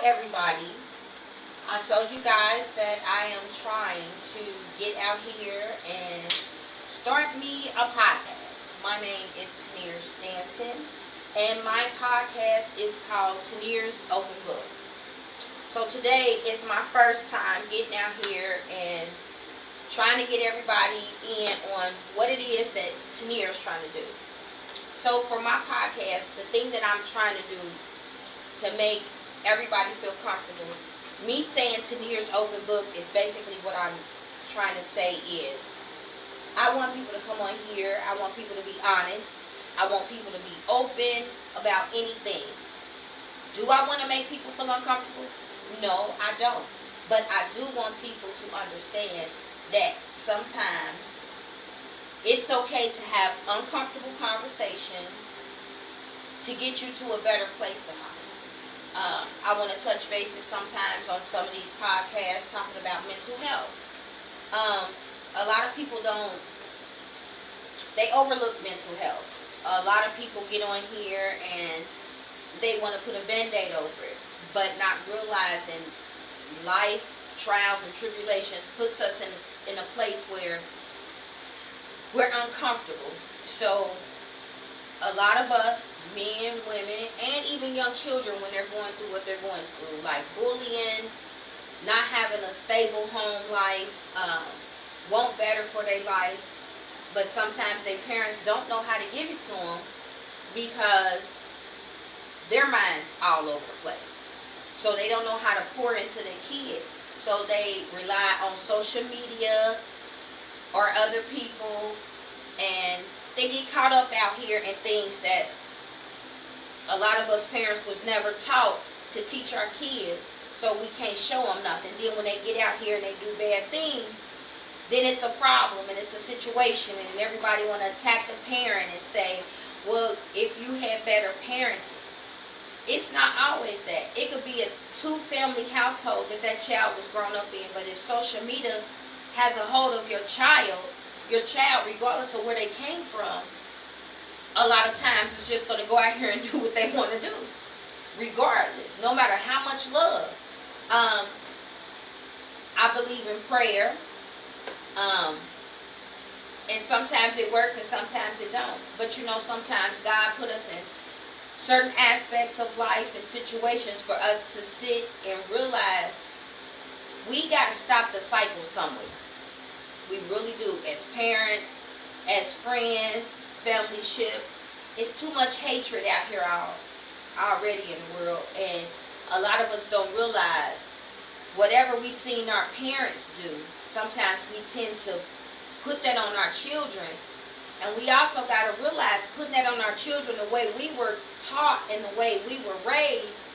everybody. I told you guys that I am trying to get out here and start me a podcast. My name is Teniers and my podcast is called Teniers Open Book. So today is my first time getting out here and trying to get everybody in on what it is that Tenier is trying to do. So for my podcast, the thing that I'm trying to do to make everybody feel comfortable, me saying Teniers Open Book is basically what I'm trying to say is, I want people to come on here, I want people to be honest, I want people to be open about anything. Do I want to make people feel uncomfortable? No, I don't. But I do want people to understand that sometimes it's okay to have uncomfortable conversations to get you to a better place in life. I want to touch bases sometimes on some of these podcasts talking about mental health. A lot of people they overlook mental health. A lot of people get on here and they want to put a band-aid over it, but not realizing life, trials, and tribulations puts us in a place where we're uncomfortable. So a lot of us, men, women, and even young children, when they're going through what they're going through, like bullying, not having a stable home life, want better for their life, but sometimes their parents don't know how to give it to them because their mind's all over the place. So they don't know how to pour into their kids. So they rely on social media or other people, and they get caught up out here in things that a lot of us parents was never taught to teach our kids, so we can't show them nothing. Then when they get out here and they do bad things, then it's a problem and it's a situation, and everybody want to attack the parent and say, well, if you had better parenting. It's not always that. It could be a two-family household that child was grown up in, but if social media has a hold of your child, regardless of where they came from, a lot of times it's just going to go out here and do what they want to do, regardless, no matter how much love. I believe in prayer, and sometimes it works and sometimes it don't. But sometimes God put us in certain aspects of life and situations for us to sit and realize we got to stop the cycle somewhere. We really do. As parents, as friends, familyship. It's too much hatred out here already in the world. And a lot of us don't realize whatever we seen our parents do, sometimes we tend to put that on our children. And we also got to realize putting that on our children the way we were taught and the way we were raised,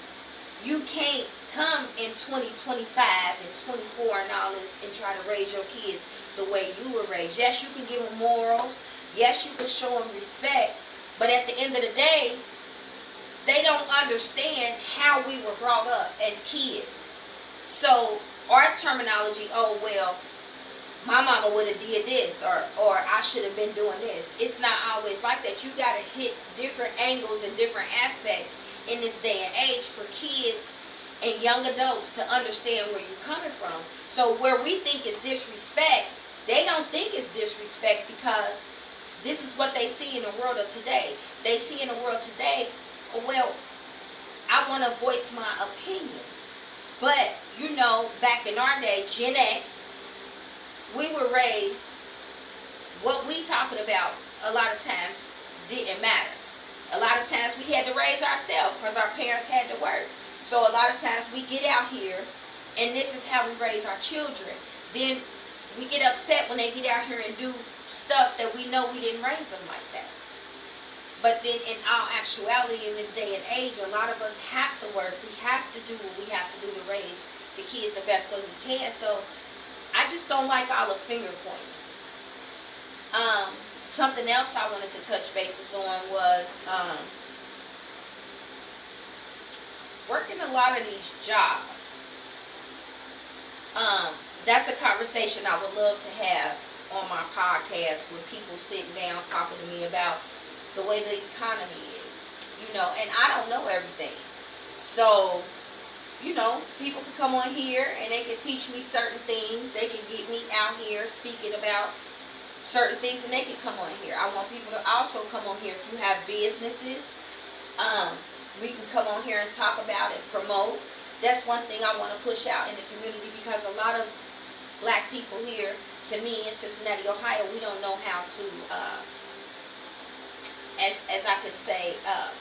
you can't come in 2025 and 24 and all this and try to raise your kids the way you were raised. Yes, you can give them morals. Yes, you can show them respect. But at the end of the day, they don't understand how we were brought up as kids. So our terminology, oh, well, my mama would have did this, or I should have been doing this. It's not always like that. You got to hit different angles and different aspects in this day and age for kids and young adults to understand where you're coming from. So where we think is disrespect, they don't think it's disrespect because this is what they see in the world of today. They see in the world today, oh, well, I want to voice my opinion. But, back in our day, Gen X, we were raised, what we talking about a lot of times didn't matter. A lot of times we had to raise ourselves because our parents had to work. So a lot of times we get out here and this is how we raise our children. Then we get upset when they get out here and do stuff that we know we didn't raise them like that. But then in all actuality, in this day and age, a lot of us have to work. We have to do what we have to do to raise the kids the best way we can. So I just don't like all the finger pointing. Something else I wanted to touch bases on was working a lot of these jobs. That's a conversation I would love to have on my podcast with people sitting down talking to me about the way the economy is. And I don't know everything. So, you know, people can come on here and they can teach me certain things. They can get me out here speaking about certain things, and they can come on here. I want people to also come on here. If you have businesses, we can come on here and talk about it, promote. That's one thing I want to push out in the community, because a lot of black people here, to me, in Cincinnati, Ohio, we don't know how to, as I could say,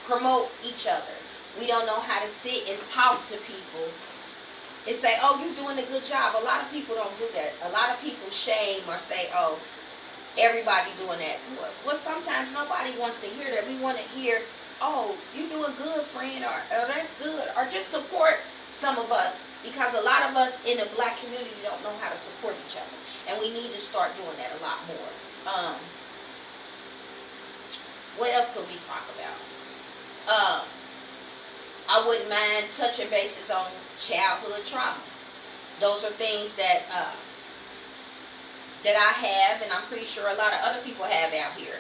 promote each other. We don't know how to sit and talk to people and say, oh, you're doing a good job. A lot of people don't do that. A lot of people shame or say, oh, everybody doing that. Well, sometimes nobody wants to hear that. We want to hear, oh, you doing good, friend, or that's good, or just support some of us, because a lot of us in the black community don't know how to support each other, and we need to start doing that a lot more. What else could we talk about? I wouldn't mind touching bases on childhood trauma. Those are things that that I have, and I'm pretty sure a lot of other people have out here.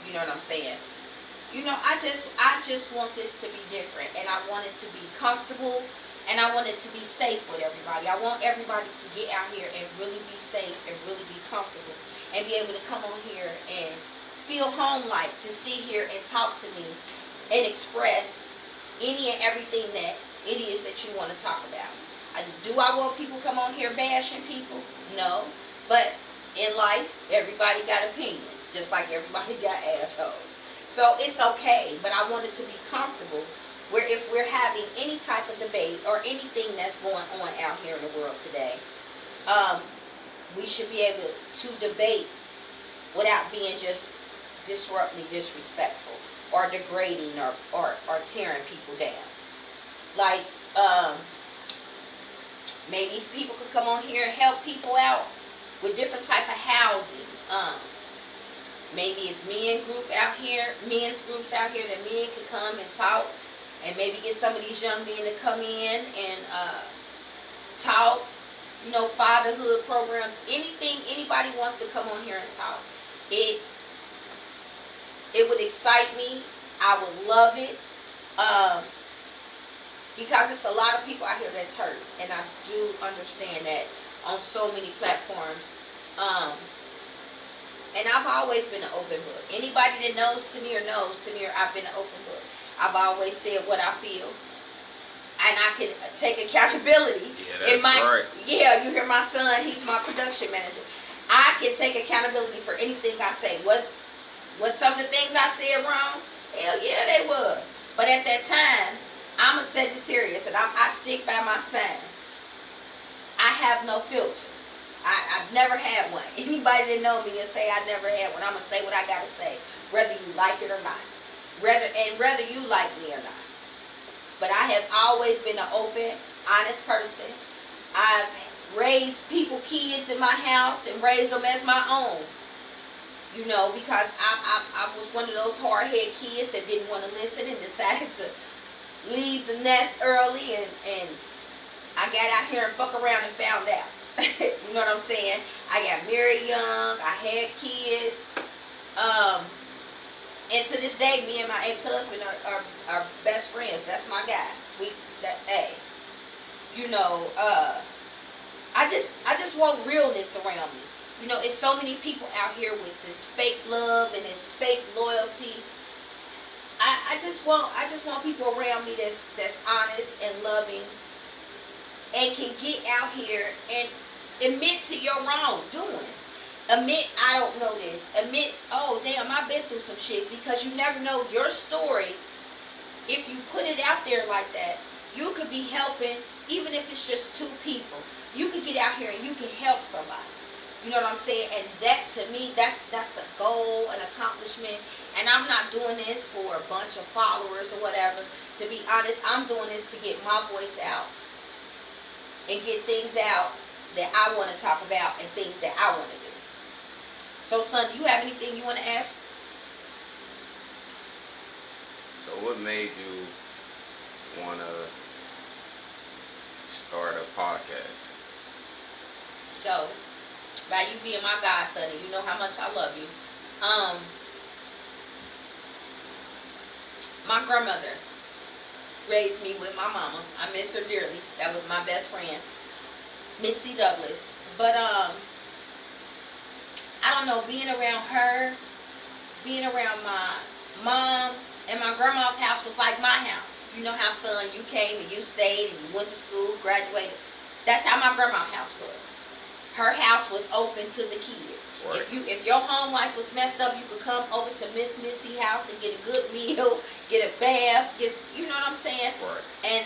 You know what I'm saying? You know, I just want this to be different, and I want it to be comfortable, and I want it to be safe with everybody. I want everybody to get out here and really be safe and really be comfortable and be able to come on here and feel home-like, to sit here and talk to me and express any and everything that it is that you want to talk about. Do I want people come on here bashing people? No. But in life, everybody got opinions, just like everybody got assholes. So it's okay, but I want it to be comfortable, where if we're having any type of debate or anything that's going on out here in the world today, we should be able to debate without being just disrespectful or degrading or tearing people down. Like, maybe people could come on here and help people out with different type of housing. Maybe it's men's groups out here that men can come and talk, and maybe get some of these young men to come in and talk. You know, fatherhood programs, anything anybody wants to come on here and talk. It would excite me. I would love it. Because it's a lot of people out here that's hurt, and I do understand that on so many platforms. And I've always been an open book. Anybody that knows Tenier, I've been an open book. I've always said what I feel, and I can take accountability. Yeah, that's right. Yeah, you hear my son, he's my production manager. I can take accountability for anything I say. Was some of the things I said wrong? Hell yeah, they was. But at that time, I'm a Sagittarius, and I stick by my sign. I have no filter. I've never had one. Anybody that know me and say I never had one, I'm going to say what I got to say, whether you like it or not. Whether you like me or not. But I have always been an open, honest person. I've raised kids in my house, and raised them as my own. You know, because I was one of those hard-headed kids that didn't want to listen and decided to leave the nest early, and I got out here and fuck around and found out. You know what I'm saying? I got married young. I had kids. And to this day, me and my ex-husband are best friends. That's my guy. You know, I just want realness around me. You know, it's so many people out here with this fake love and this fake loyalty. I just want people around me that's honest and loving, and can get out here and admit to your wrongdoings. Admit, I don't know this. Admit, oh damn, I've been through some shit, because you never know your story. If you put it out there like that, you could be helping, even if it's just two people. You could get out here and you can help somebody. You know what I'm saying? And that, to me, that's a goal, an accomplishment. And I'm not doing this for a bunch of followers or whatever. To be honest, I'm doing this to get my voice out and get things out that I want to talk about and things that I want to do. So, son, do you have anything you want to ask? So what made you want to start a podcast? So, by you being my godson, and you know how much I love you. My grandmother raised me with my mama. I miss her dearly. That was my best friend, Mitzi Douglas. But I don't know, being around her, being around my mom, and my grandma's house was like my house. You know how, son, you came and you stayed and you went to school, graduated. That's how my grandma's house was. Her house was open to the kids. Right. If your home life was messed up, you could come over to Miss Mitzi's house and get a good meal, get a bath, you know what I'm saying? Right. And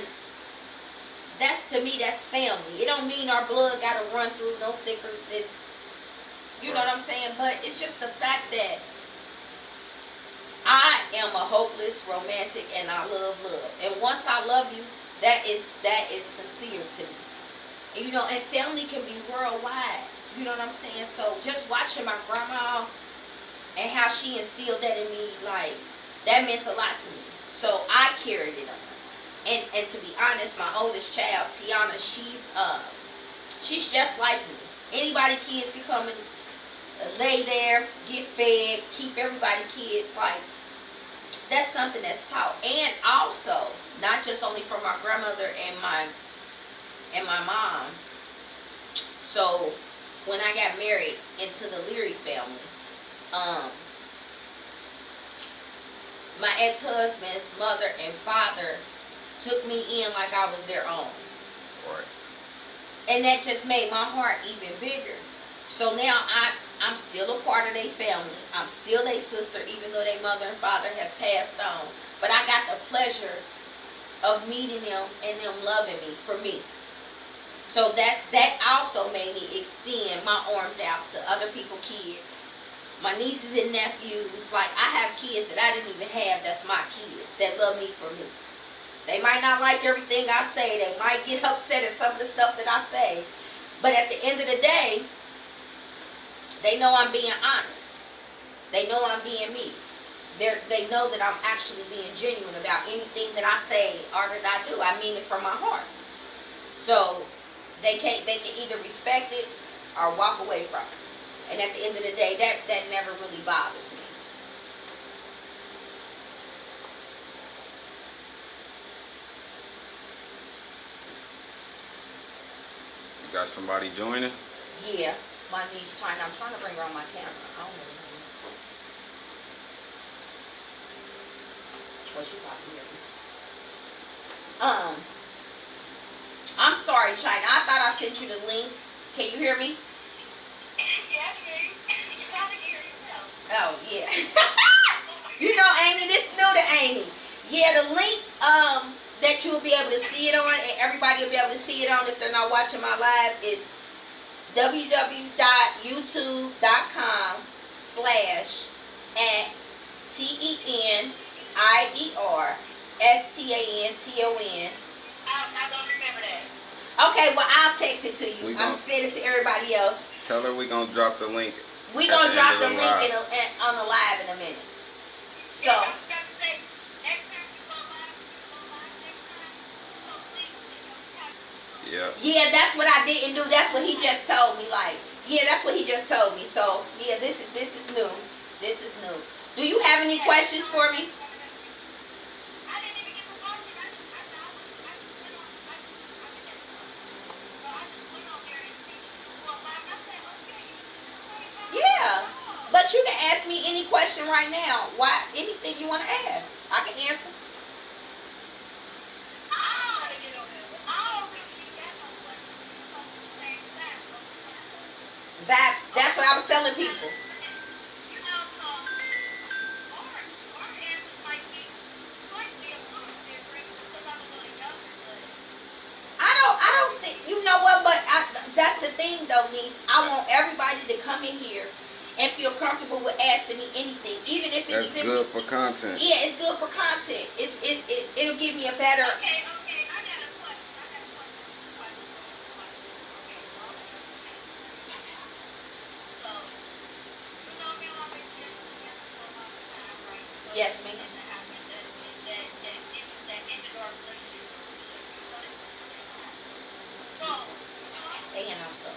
that's, to me, that's family. It don't mean our blood got to run through no thicker than, you know what I'm saying? But it's just the fact that I am a hopeless romantic and I love love. And once I love you, that is sincere to me. And, you know, and family can be worldwide. You know what I'm saying? So just watching my grandma and how she instilled that in me, like, that meant a lot to me. So I carried it on. And to be honest, my oldest child, Tiana, she's just like me. Anybody kids can come and lay there, get fed, keep everybody kids. Like, that's something that's taught. And also, not just only from my grandmother and my mom. So when I got married into the Leary family, my ex-husband's mother and father took me in like I was their own. Right. And that just made my heart even bigger. So now I'm still a part of their family. I'm still their sister, even though their mother and father have passed on. But I got the pleasure of meeting them and them loving me for me. So that also made me extend my arms out to other people's kids. My nieces and nephews. Like, I have kids that I didn't even have that's my kids, that love me for me. They might not like everything I say. They might get upset at some of the stuff that I say. But at the end of the day, they know I'm being honest. They know I'm being me. They know that I'm actually being genuine about anything that I say or that I do. I mean it from my heart. So they can either respect it or walk away from it. And at the end of the day, that never really bothers me. You got somebody joining? Yeah, my niece trying. I'm trying to bring her on my camera. I don't know. Well, she probably hear me. I'm sorry, China. I thought I sent you the link. Can you hear me? Yeah, you gotta hear yourself. Oh, yeah. You know, Amy, this new to Amy. Yeah, the link that you'll be able to see it on, and everybody will be able to see it on if they're not watching my live, is www.youtube.com/TENIERSTANTON. I don't remember that. Okay, well, I'll text it to you. I'm sending it to everybody else. Tell her we're going to drop the link. We're going to drop the link on the live in a minute. So, Yeah, next time you go live next time, please, Yeah. yeah, that's what I didn't do. That's what he just told me. Like, yeah, that's what he just told me. So, yeah, this is new. This is new. Do you have any questions for me? I didn't even get to watch it. I just went on there and see who was live. I said, okay. Yeah. But you can ask me any question right now. Why? Anything you want to ask, I can answer. That's what I was telling people. I don't think, you know what, but that's the thing though, niece. I want everybody to come in here and feel comfortable with asking me anything, even if it's That's good for content. Yeah, it's good for content. It'll give me a better. Okay, I got a question. So, you know me, I've been together for a long time, right? Yes, ma'am. That ended our relationship. So, And I'm sorry.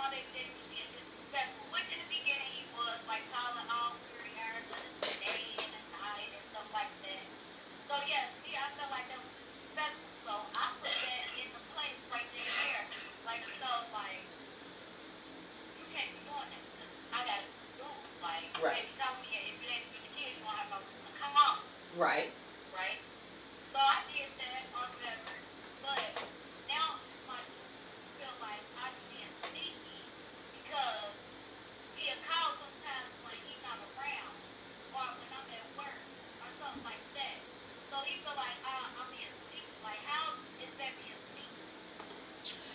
my baby daddy was being disrespectful, which in the beginning he was, like calling all weird hours of the day and the night and stuff like that. So yeah, see, I felt like that was disrespectful. So I put that into place right then and there. Like, like, you can't be doing that. I gotta do it. Like, Right. baby, tell me if it ain't for the kids, you won't have no reason to come on. Right. Right? So I did that or whatever. But now my sister feel like I'm being sneaky because he'll call sometimes when he's not around or when I'm at work or something like that. So he feel like I'm being sneaky. Like, how is that being sneaky?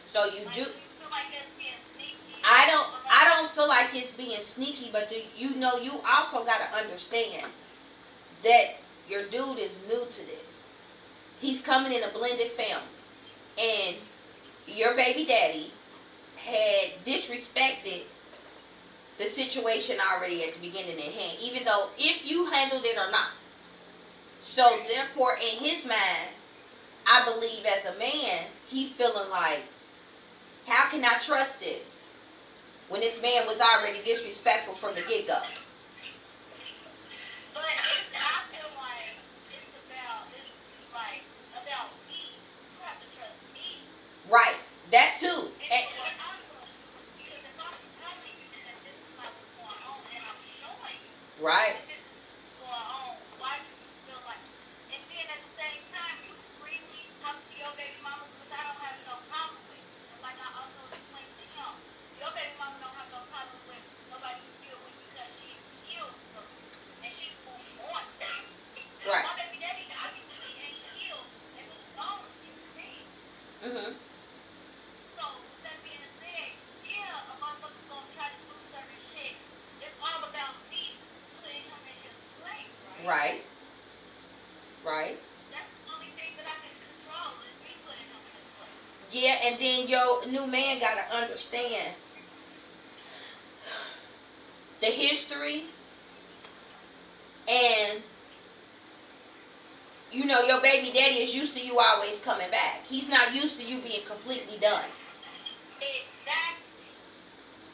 So you Like, do. you feel like that's being sneaky? I don't feel like it's being sneaky, but you also got to understand that your dude is new to this. He's coming in a blended family, and your baby daddy had disrespected the situation already at the beginning at hand, even though if you handled it or not. So therefore, in his mind, I believe as a man, he feeling like, how can I trust this when this man was already disrespectful from the get-go? But I feel like about me. You have to trust me. Right. That too. Because if I'm telling you that this is not what's going on and I'm showing you Right. that this is going on, why do you feel like, and then at the same time, you freely talk to your baby mama, which I don't have no problem with. And like I also explained to him, your baby mama don't have no problem with nobody deal with because she healed from it. And she moved on. Right. My baby daddy obviously ain't healed and moved on in the day. Mhm. So, with that being said, yeah, a motherfucker's gonna try to do certain shit. It's all about me putting him in his place, right? Right. Right. That's the only thing that I can control is me putting him in his place. Yeah, and then your new man got to understand the history, and your baby daddy is used to you always coming back. He's not used to you being completely done. Exactly.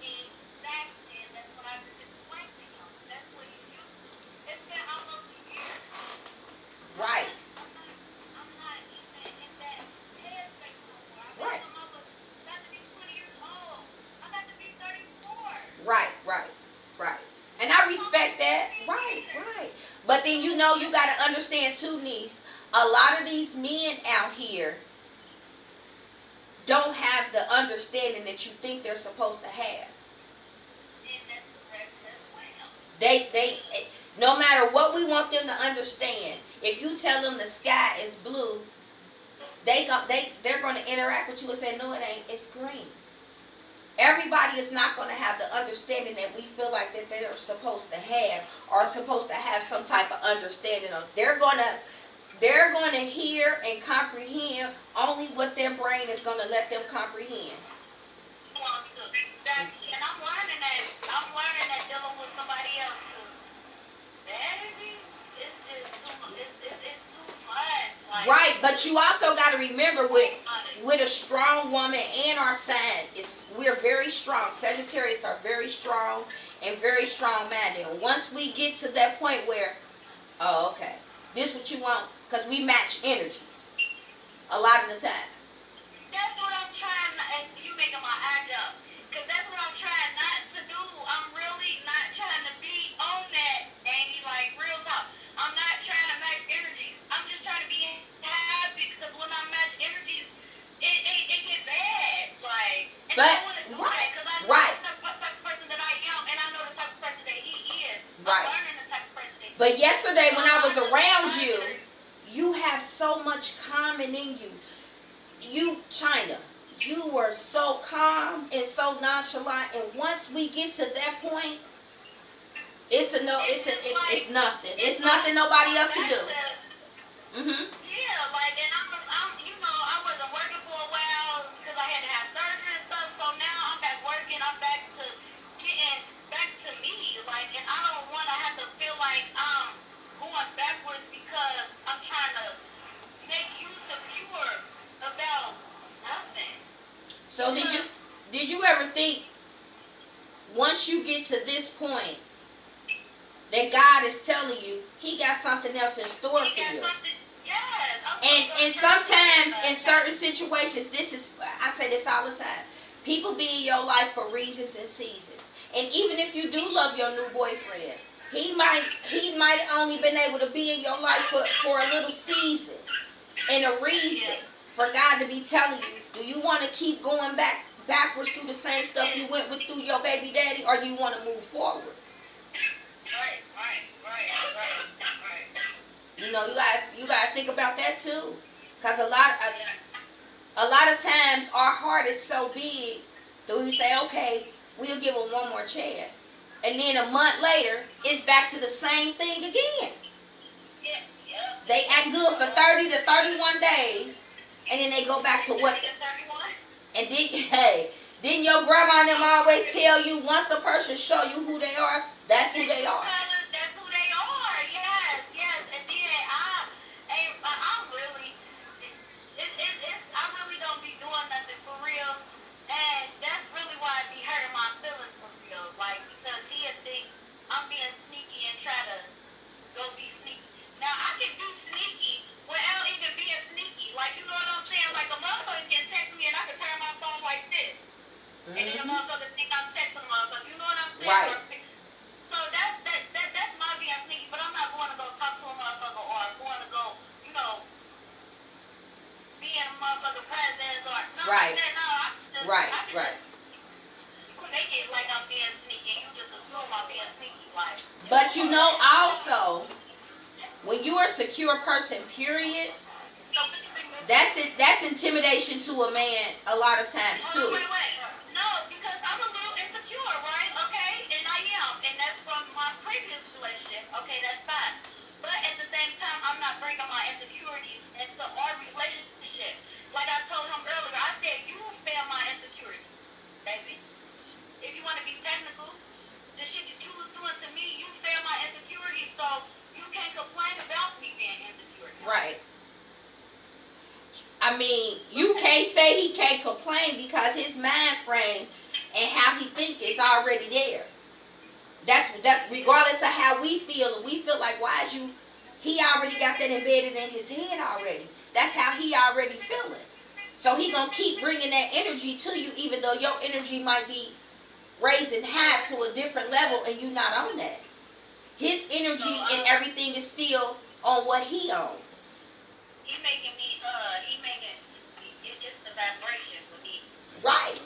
Exactly. And that's what I just explained to him. That's what he's used to. It's been almost a year. Right. I'm not even in that headspace no more. Right. I was about to be 20 years old. I'm about to be 34. Right. And I respect that. Right. But then you got to understand too, niece, a lot of these men out here don't have the understanding that you think they're supposed to have. And that's correct as well. They no matter what we want them to understand, if you tell them the sky is blue, they're going to interact with you and say, no, it ain't, it's green. Everybody is not going to have the understanding that we feel like that they're supposed to have, or supposed to have some type of understanding of. They're going to hear and comprehend only what their brain is going to let them comprehend. Exactly. And I'm learning that dealing with somebody else. Baby, it's just too much. It's too much. Like, Right, but you also got to remember with a strong woman and our sign, we're very strong. Sagittarius are very strong and very strong-minded. And once we get to that point where, oh, okay, this what you want, because we match energies a lot of the times. That's what I'm trying, and you making my eye jump, because that's what I'm trying not to do. I'm really not trying to be on that, Amy, like, real talk. I'm not trying to match energies. I'm just trying to be happy, because when I match energies, it get bad, like, and I don't want to do that, because I know the type of person that I am, and I know the type of person that he is. Right. I'm learning the type of person that he is. But yesterday when I was around you, you have so much calming in you. China, you were so calm and so nonchalant, and once we get to that point, it's nothing. It's nothing nobody else can do. Mhm. Yeah, like, and I wasn't working for a while because I had to have surgery and stuff. So now I'm back working. I'm back to getting back to me. Like, and I don't want to have to feel like I'm going backwards because I'm trying to make you secure about nothing. So did you ever think once you get to this point, that God is telling you He got something else in store for you. And sometimes in certain situations, I say this all the time. People be in your life for reasons and seasons. And even if you do love your new boyfriend, he might only been able to be in your life for a little season and a reason for God to be telling you, do you want to keep going backwards through the same stuff you went with through your baby daddy, or do you want to move forward? Right. You know, you gotta think about that too, because a lot of times our heart is so big that we say, okay, we'll give it one more chance, and then a month later, it's back to the same thing again. They act good for 30 to 31 days, and then they go back to what? And then your grandma and them always tell you, once a person show you who they are, that's who they are. That's who they are. Yes. And then I'm really, I really don't be doing nothing for real, and that's really why I be hurting my feelings for real. Like, because he'll think I'm being sneaky and try to go be sneaky. Now I can be sneaky without even being sneaky. Like, you know what I'm saying? Like, a motherfucker can text me and I can turn my phone like this. Mm-hmm. And then the motherfucker think I'm texting the motherfucker. You know what I'm saying? Right. So that's my being sneaky, but I'm not going to go talk to a motherfucker or going to go, be in a motherfucker's presence or something right. like that. No, I just, right. Make it like I'm being sneaky. You just assume I'm being sneaky. Like. But you know also, when you are a secure person, period, that's intimidation to a man a lot of times too. Wait. No, because I'm a little insecure, right? Okay? And I am. And that's from my previous relationship. Okay, that's fine. But at the same time, I'm not bringing my insecurities into our relationship. Like I told him earlier, I said, you fail my insecurities, baby. If you want to be technical, the shit that you was doing to me, you fail my insecurities, so you can't complain about me being insecure. Right. I mean, you can't say he can't complain because his mind frame and how he think is already there. That's regardless of how we feel, and we feel like, why is he already got that embedded in his head already. That's how he already feeling. So he gonna keep bringing that energy to you, even though your energy might be raising high to a different level and you not on that. His energy and everything is still on what he owns. He making it's the vibration for me. Right.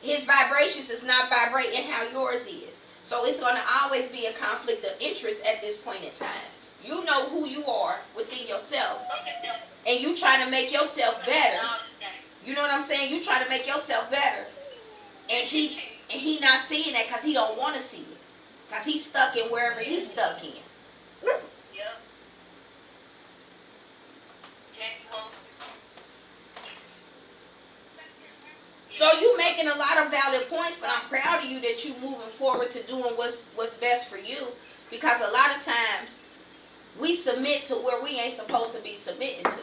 His vibrations is not vibrating how yours is. So it's going to always be a conflict of interest at this point in time. You know who you are within yourself. And you trying to make yourself better. You know what I'm saying? You trying to make yourself better. And he not seeing that because he don't want to see it. Because he's stuck in wherever he's stuck in. So you making a lot of valid points, but I'm proud of you that you moving forward to doing what's best for you. Because a lot of times we submit to where we ain't supposed to be submitting to.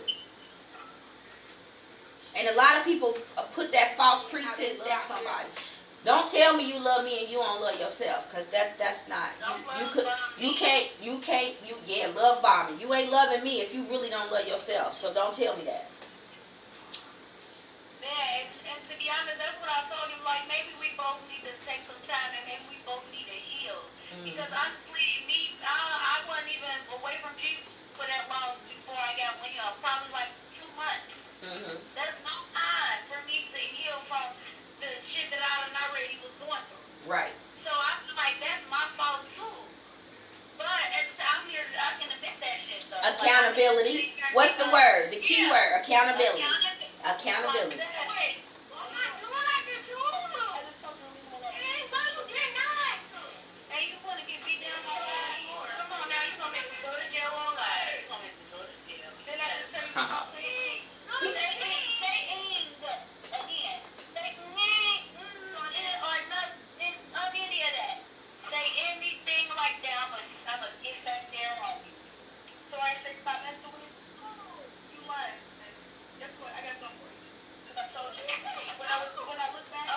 And a lot of people put that false pretense on somebody. Don't tell me you love me and you don't love yourself, because that's not. You can't love bombing. You ain't loving me if you really don't love yourself. So don't tell me that. Man, and to be honest, that's what I told him. Like, maybe we both need to take some time, and maybe we both need to heal. Because honestly, I wasn't even away from Jesus for that long before I got with him. Probably like 2 months. That's no time for me to heal from the shit that I already was going through. Right. So I feel like that's my fault too. But I'm here, I can admit that shit though. Accountability. What's the word? The key word. Accountability. Accountability.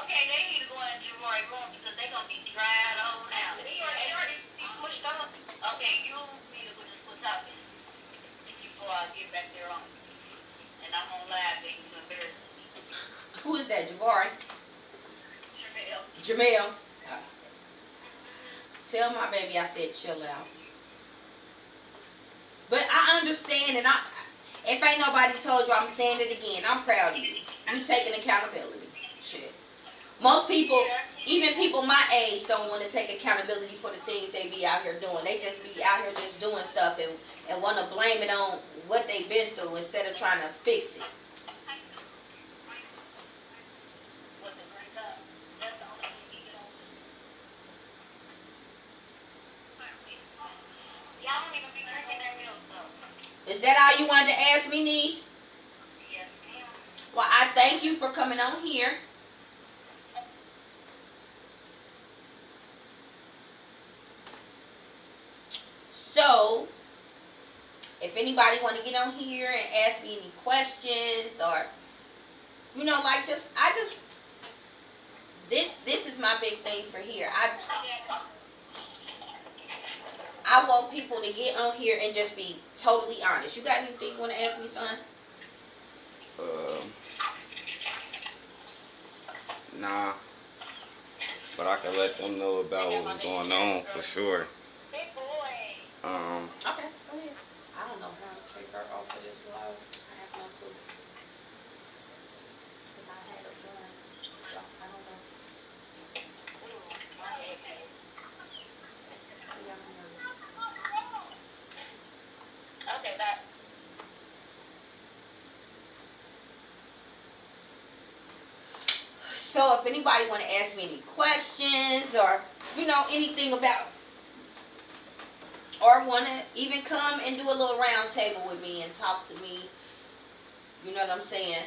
Okay, they need to go in Jamari room because they're gonna be is that, Jabari? Jamel. Jamel. Tell my baby I said chill out. But I understand, and if ain't nobody told you, I'm saying it again. I'm proud of you. You taking accountability. Shit. Most people, even people my age, don't want to take accountability for the things they be out here doing. They just be out here just doing stuff and want to blame it on what they've been through instead of trying to fix it. Y'all don't even be drinking that milk though. Is that all you wanted to ask me, niece? Yes, ma'am. Well, I thank you for coming on here. So, if anybody want to get on here and ask me any questions or, like this is my big thing for here. I want people to get on here and just be totally honest. You got anything you want to ask me, son? Nah. But I can let them know about what's going on for sure. Big boy. Okay, go ahead. I don't know how to take her off of this live. I have no clue. Because I had her join. I don't know. Okay, that. So if anybody want to ask me any questions or, anything about, or want to even come and do a little round table with me and talk to me, you know what I'm saying?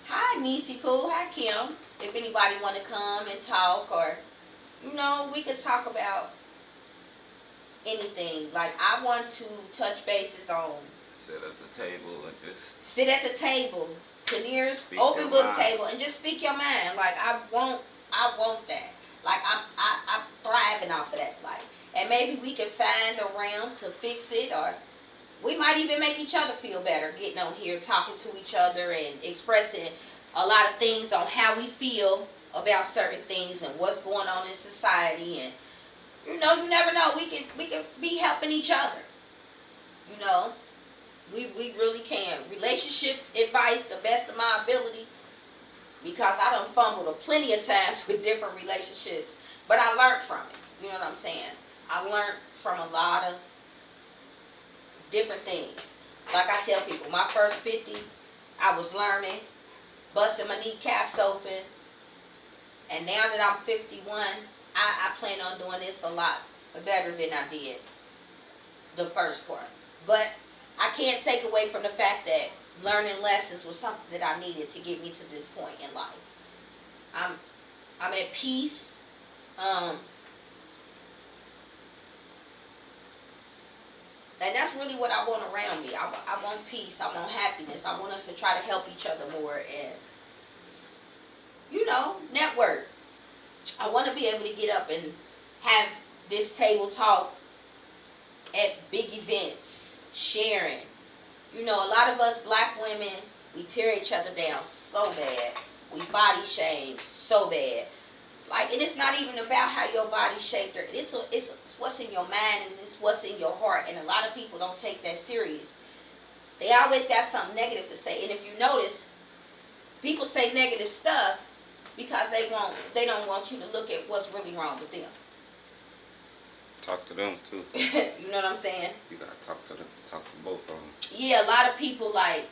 Hi, Niecy Pooh. Hi, Kim. If anybody want to come and talk or, we could talk about anything. Like, I want to touch bases on. Sit at the table and just Sit at the table. Teniers Speak Open your Book mind. table and just speak your mind. Like, I want that. Like, I'm thriving off of that. Like, and maybe we can find a realm to fix it, or we might even make each other feel better getting on here, talking to each other and expressing a lot of things on how we feel about certain things and what's going on in society. And you never know. We can be helping each other. We really can. Relationship advice, the best of my ability, because I done fumbled plenty of times with different relationships, but I learned from it. You know what I'm saying? I learned from a lot of different things. Like I tell people, my first 50, I was learning, busting my kneecaps open, and now that I'm 51, I plan on doing this a lot better than I did the first part. But I can't take away from the fact that learning lessons was something that I needed to get me to this point in life. I'm at peace. And that's really what I want around me. I want peace. I want happiness. I want us to try to help each other more and, network. I want to be able to get up and have this table talk at big events, sharing. A lot of us black women, we tear each other down so bad. We body shame so bad. Like, and it's not even about how your body's shaped. It's what's in your mind and it's what's in your heart. And a lot of people don't take that serious. They always got something negative to say. And if you notice, people say negative stuff because they don't want you to look at what's really wrong with them. talk to them too. You know what I'm saying? You gotta talk to them, talk to both of them. Yeah, a lot of people, like,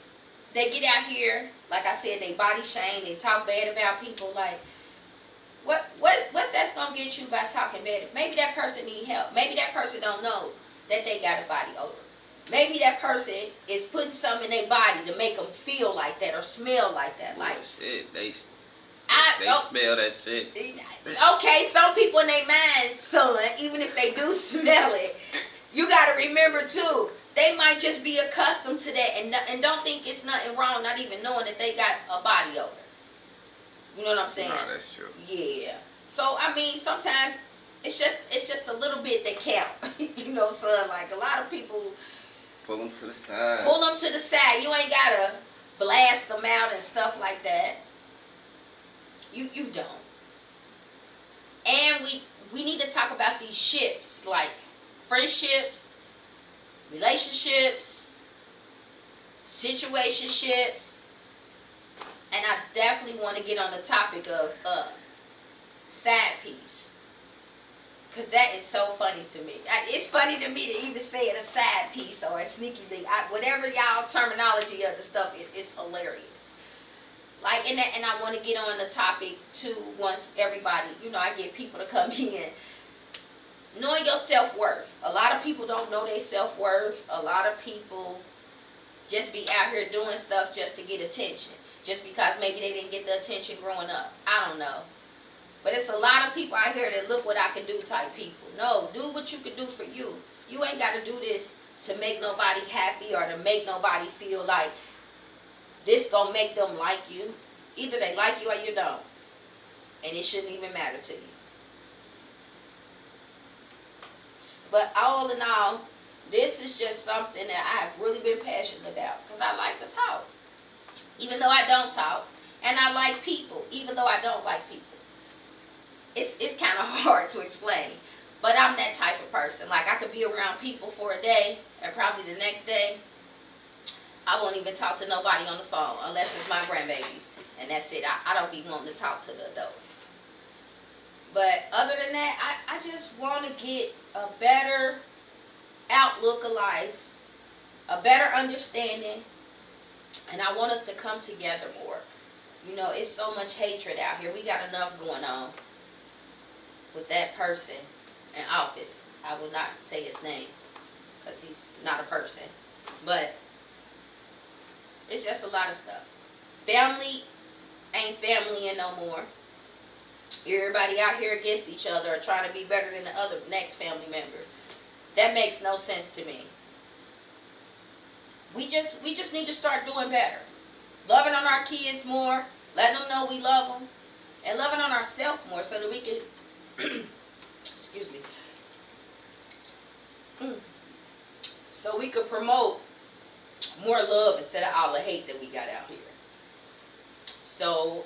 they get out here, like I said, they body shame, they talk bad about people. Like, what's that's gonna get you by talking bad? Maybe that person need help. Maybe that person don't know that they got a body odor. Maybe that person is putting something in their body to make them feel like that or smell like that. Like, shit, they I smell that shit. Okay, some people in their mind, son, even if they do smell it, you got to remember too, they might just be accustomed to that and don't think it's nothing wrong, not even knowing that they got a body odor. You know what I'm saying? No, that's true. Yeah. So I mean, sometimes it's just a little bit that count. Son. Like, a lot of people pull them to the side. Pull them to the side. You ain't gotta blast them out and stuff like that. You don't. And we need to talk about these ships, like friendships, relationships, situationships. And I definitely want to get on the topic of side piece. Because that is so funny to me. It's funny to me to even say it a side piece or a sneaky link. Whatever y'all terminology of the stuff is, it's hilarious. Like, and I want to get on the topic too once everybody, I get people to come in. Knowing your self-worth. A lot of people don't know their self-worth. A lot of people just be out here doing stuff just to get attention. Just because maybe they didn't get the attention growing up. I don't know. But it's a lot of people out here that look what I can do type people. No, do what you can do for you. You ain't got to do this to make nobody happy or to make nobody feel like this gonna make them like you. Either they like you or you don't. And it shouldn't even matter to you. But all in all, this is just something that I have really been passionate about. Because I like to talk. Even though I don't talk. And I like people. Even though I don't like people. It's kind of hard to explain. But I'm that type of person. Like, I could be around people for a day. And probably the next day, I won't even talk to nobody on the phone. Unless it's my grandbabies. And that's it. I don't be wanting to talk to the adults. But other than that, I just want to get a better outlook of life. A better understanding. And I want us to come together more. It's so much hatred out here. We got enough going on with that person in office. I will not say his name because he's not a person. But it's just a lot of stuff. Family ain't family no more. Everybody out here against each other or trying to be better than the next family member. That makes no sense to me. We just need to start doing better. Loving on our kids more. Letting them know we love them. And loving on ourselves more so that we can excuse me. So we could promote more love instead of all the hate that we got out here. So,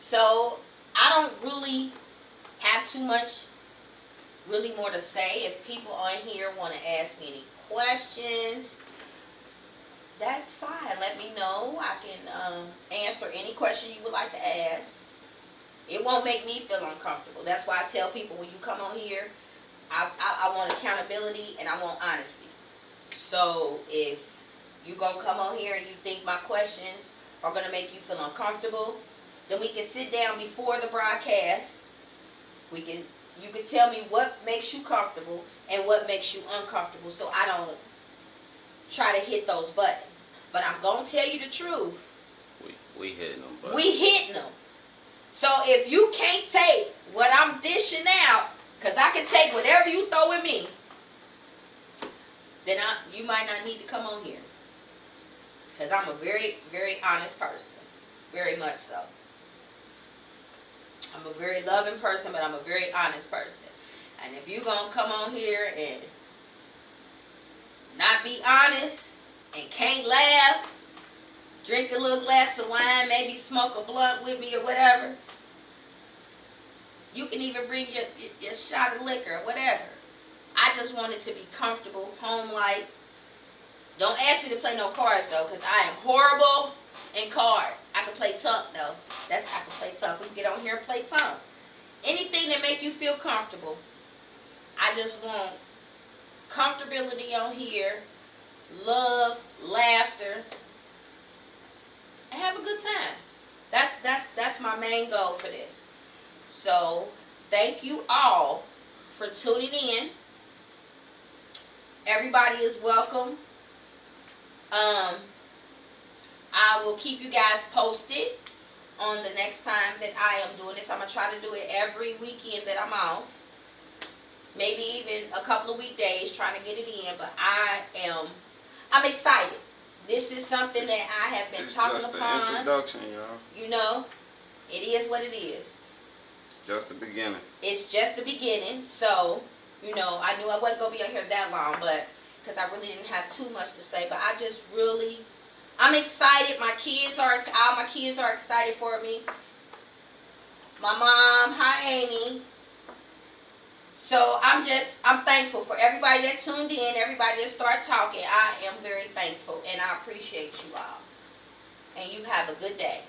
So, I don't really have too much really more to say. If people on here want to ask me any questions, that's fine. Let me know. I can answer any question you would like to ask. It won't make me feel uncomfortable. That's why I tell people when you come on here, I want accountability and I want honesty. So if you're going to come on here and you think my questions are going to make you feel uncomfortable, then we can sit down before the broadcast. You can tell me what makes you comfortable and what makes you uncomfortable so I don't try to hit those buttons. But I'm going to tell you the truth. We hitting them buttons. We hitting them. So if you can't take what I'm dishing out, because I can take whatever you throw at me, then you might not need to come on here. Because I'm a very, very honest person. Very much so. I'm a very loving person, but I'm a very honest person. And if you're going to come on here and not be honest and can't laugh, drink a little glass of wine, maybe smoke a blunt with me or whatever, you can even bring your shot of liquor or whatever. I just want it to be comfortable, home-like. Don't ask me to play no cards, though, because I am horrible in cards. I can play tongue, though. I can play tongue. We can get on here and play tongue. Anything that make you feel comfortable. I just want comfortability on here, love, laughter, and have a good time. That's my main goal for this. So, thank you all for tuning in. Everybody is welcome. I will keep you guys posted on the next time that I am doing this. I'm going to try to do it every weekend that I'm off. Maybe even a couple of weekdays trying to get it in. But I'm excited. This is something that I have been talking just upon. Just the introduction, y'all. It is what it is. It's just the beginning. It's just the beginning. So, I knew I wasn't going to be on here that long. But because I really didn't have too much to say. But I'm excited. All my kids are excited for me. My mom, hi Amy. So I'm thankful for everybody that tuned in, everybody that started talking. I am very thankful, and I appreciate you all. And you have a good day.